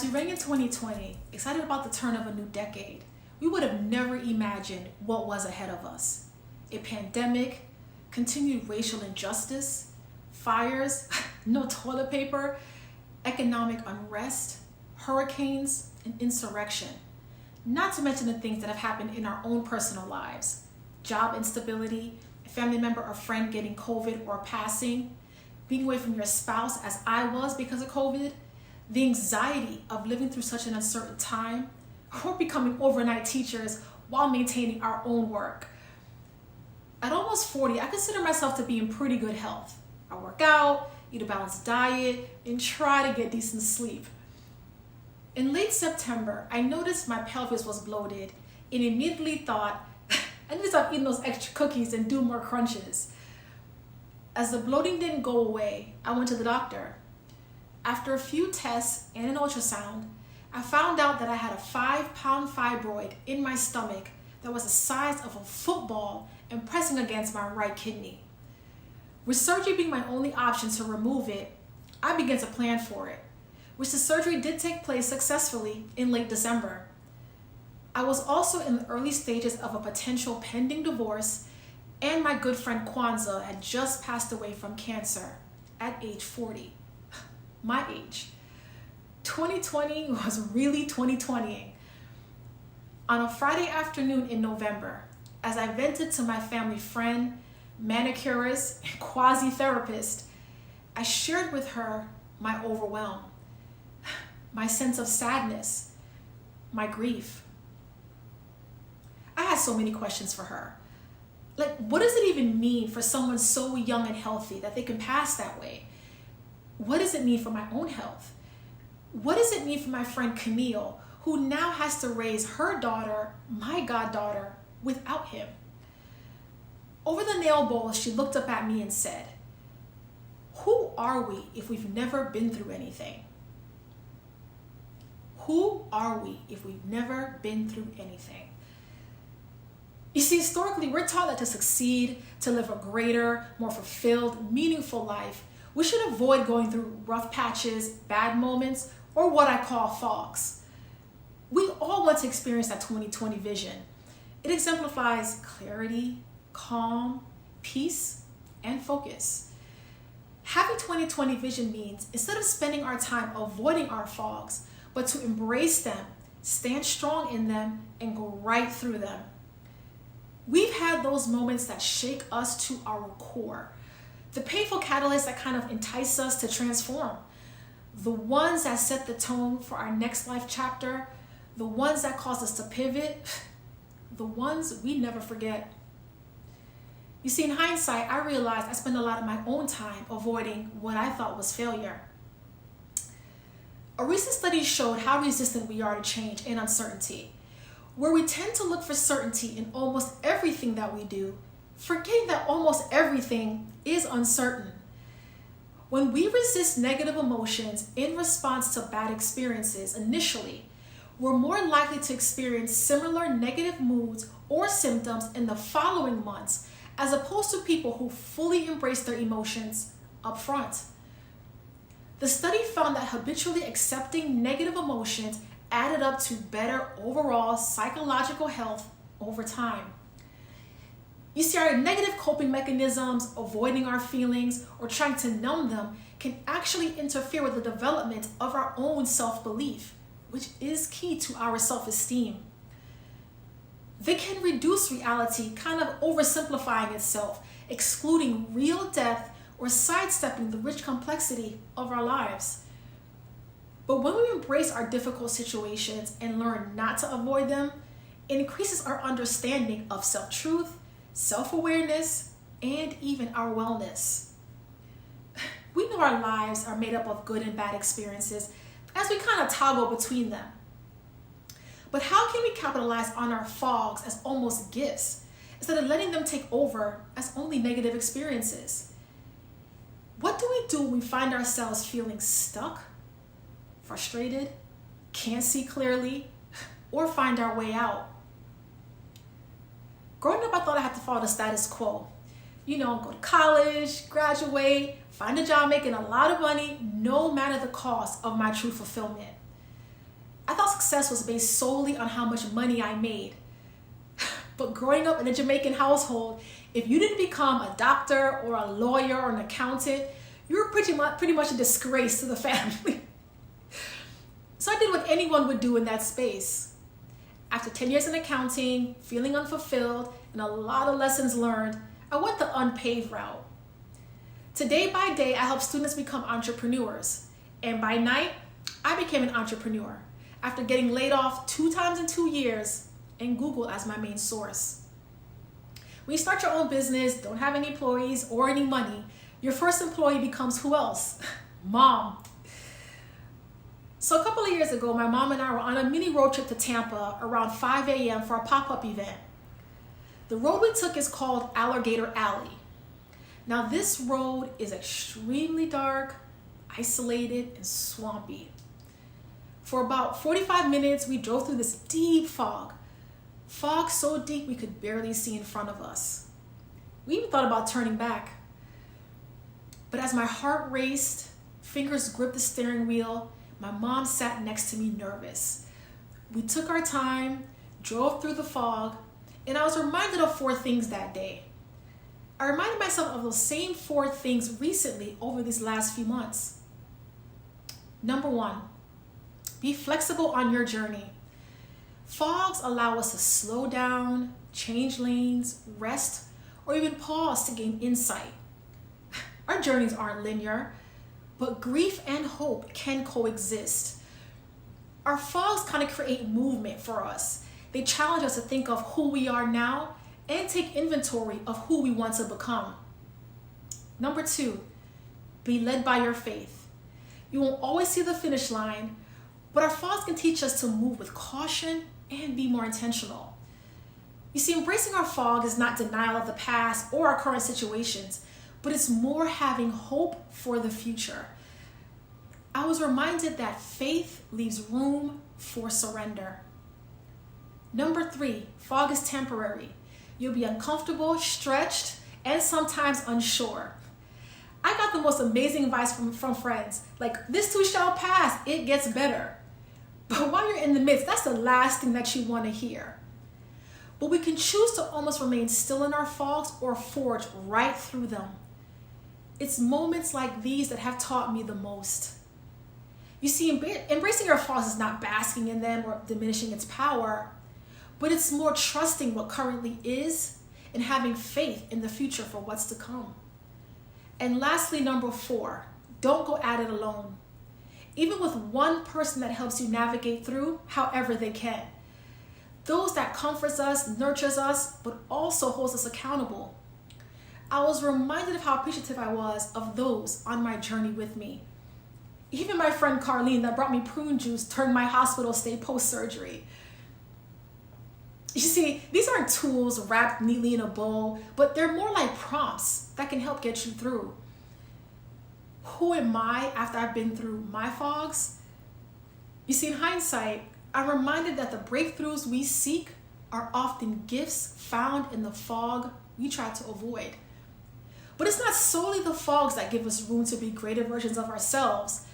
As we rang in 2020, excited about the turn of a new decade, we would have never imagined what was ahead of us. A pandemic, continued racial injustice, fires, no toilet paper, economic unrest, hurricanes, and insurrection. Not to mention the things that have happened in our own personal lives. Job instability, a family member or friend getting COVID or passing, being away from your spouse as I was because of COVID, the anxiety of living through such an uncertain time, or becoming overnight teachers while maintaining our own work. At almost 40, I consider myself to be in pretty good health. I work out, eat a balanced diet, and try to get decent sleep. In late September, I noticed my pelvis was bloated and immediately thought, I need to stop eating those extra cookies and do more crunches. As the bloating didn't go away, I went to the doctor. After a few tests and an ultrasound, I found out that I had a 5-pound fibroid in my stomach that was the size of a football and pressing against my right kidney. With surgery being my only option to remove it, I began to plan for it, which the surgery did take place successfully in late December. I was also in the early stages of a potential pending divorce, and my good friend Kwanzaa had just passed away from cancer at age 40. My age. 2020 was really 2020ing. On a Friday afternoon in November, as I vented to my family friend, manicurist, and quasi-therapist, I shared with her my overwhelm, my sense of sadness, my grief. I had so many questions for her. Like, what does it even mean for someone so young and healthy that they can pass that way? What does it mean for my own health? What does it mean for my friend Camille, who now has to raise her daughter, my goddaughter, without him? Over the nail bowl, she looked up at me and said, "Who are we if we've never been through anything? Who are we if we've never been through anything?" You see, historically, we're taught that to succeed, to live a greater, more fulfilled, meaningful life, we should avoid going through rough patches, bad moments, or what I call fogs. We all want to experience that 2020 vision. It exemplifies clarity, calm, peace, and focus. Having 2020 vision means instead of spending our time avoiding our fogs, but to embrace them, stand strong in them, and go right through them. We've had those moments that shake us to our core. The painful catalysts that kind of entice us to transform. The ones that set the tone for our next life chapter. The ones that cause us to pivot. The ones we never forget. You see, in hindsight, I realized I spent a lot of my own time avoiding what I thought was failure. A recent study showed how resistant we are to change and uncertainty, where we tend to look for certainty in almost everything that we do, forgetting that almost everything is uncertain. When we resist negative emotions in response to bad experiences initially, we're more likely to experience similar negative moods or symptoms in the following months, as opposed to people who fully embrace their emotions up front. The study found that habitually accepting negative emotions added up to better overall psychological health over time. You see, our negative coping mechanisms, avoiding our feelings, or trying to numb them can actually interfere with the development of our own self-belief, which is key to our self-esteem. They can reduce reality, kind of oversimplifying itself, excluding real depth or sidestepping the rich complexity of our lives. But when we embrace our difficult situations and learn not to avoid them, it increases our understanding of self-truth, self-awareness, and even our wellness. We know our lives are made up of good and bad experiences as we kind of toggle between them. But how can we capitalize on our fogs as almost gifts instead of letting them take over as only negative experiences? What do we do when we find ourselves feeling stuck, frustrated, can't see clearly, or find our way out? Growing up, I thought I had to follow the status quo. Go to college, graduate, find a job making a lot of money, no matter the cost of my true fulfillment. I thought success was based solely on how much money I made. But growing up in a Jamaican household, if you didn't become a doctor or a lawyer or an accountant, you were pretty much a disgrace to the family. So I did what anyone would do in that space. After 10 years in accounting, feeling unfulfilled, and a lot of lessons learned, I went the unpaved route. Day by day, I help students become entrepreneurs. And by night, I became an entrepreneur after getting laid off 2 times in 2 years and Google as my main source. When you start your own business, don't have any employees or any money, your first employee becomes who else? Mom. So a couple of years ago, my mom and I were on a mini road trip to Tampa around 5 a.m. for a pop-up event. The road we took is called Alligator Alley. Now this road is extremely dark, isolated, and swampy. For about 45 minutes, we drove through this deep fog. Fog so deep we could barely see in front of us. We even thought about turning back. But as my heart raced, fingers gripped the steering wheel, my mom sat next to me nervous. We took our time, drove through the fog, and I was reminded of 4 things that day. I reminded myself of those same 4 things recently over these last few months. Number 1, be flexible on your journey. Fogs allow us to slow down, change lanes, rest, or even pause to gain insight. Our journeys aren't linear, but grief and hope can coexist. Our fogs kind of create movement for us. They challenge us to think of who we are now and take inventory of who we want to become. Number 2, be led by your faith. You won't always see the finish line, but our fogs can teach us to move with caution and be more intentional. You see, embracing our fog is not denial of the past or our current situations, but it's more having hope for the future. I was reminded that faith leaves room for surrender. Number 3, fog is temporary. You'll be uncomfortable, stretched, and sometimes unsure. I got the most amazing advice from friends, like, this too shall pass, it gets better. But while you're in the midst, that's the last thing that you want to hear. But we can choose to almost remain still in our fogs or forge right through them. It's moments like these that have taught me the most. You see, embracing your fogs is not basking in them or diminishing its power, but it's more trusting what currently is and having faith in the future for what's to come. And lastly, number 4, don't go at it alone. Even with one person that helps you navigate through however they can. Those that comforts us, nurtures us, but also holds us accountable. I was reminded of how appreciative I was of those on my journey with me. Even my friend Carlene that brought me prune juice during my hospital stay post-surgery. You see, these aren't tools wrapped neatly in a bow, but they're more like prompts that can help get you through. Who am I after I've been through my fogs? You see, in hindsight, I'm reminded that the breakthroughs we seek are often gifts found in the fog we try to avoid. But it's not solely the fogs that give us room to be greater versions of ourselves,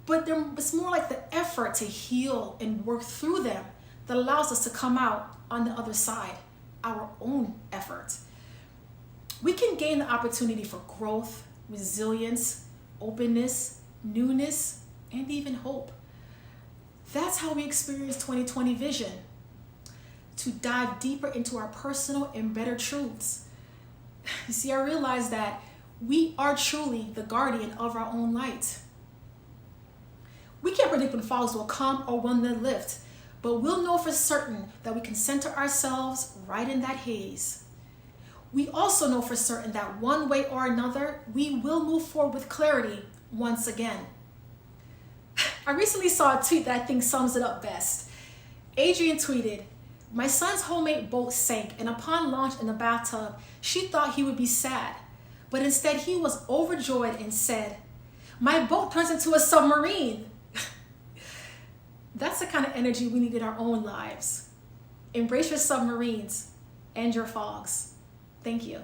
but it's more like the effort to heal and work through them that allows us to come out on the other side, our own effort. We can gain the opportunity for growth, resilience, openness, newness, and even hope. That's how we experience 2020 vision, to dive deeper into our personal and better truths. You see, I realized that we are truly the guardian of our own light. We can't predict when fogs will come or when they'll lift, but we'll know for certain that we can center ourselves right in that haze. We also know for certain that one way or another, we will move forward with clarity once again. I recently saw a tweet that I think sums it up best. Adrian tweeted, "My son's homemade boat sank, and upon launch in the bathtub, she thought he would be sad, but instead he was overjoyed and said, 'My boat turns into a submarine.'" That's the kind of energy we need in our own lives. Embrace your submarines and your fogs. Thank you.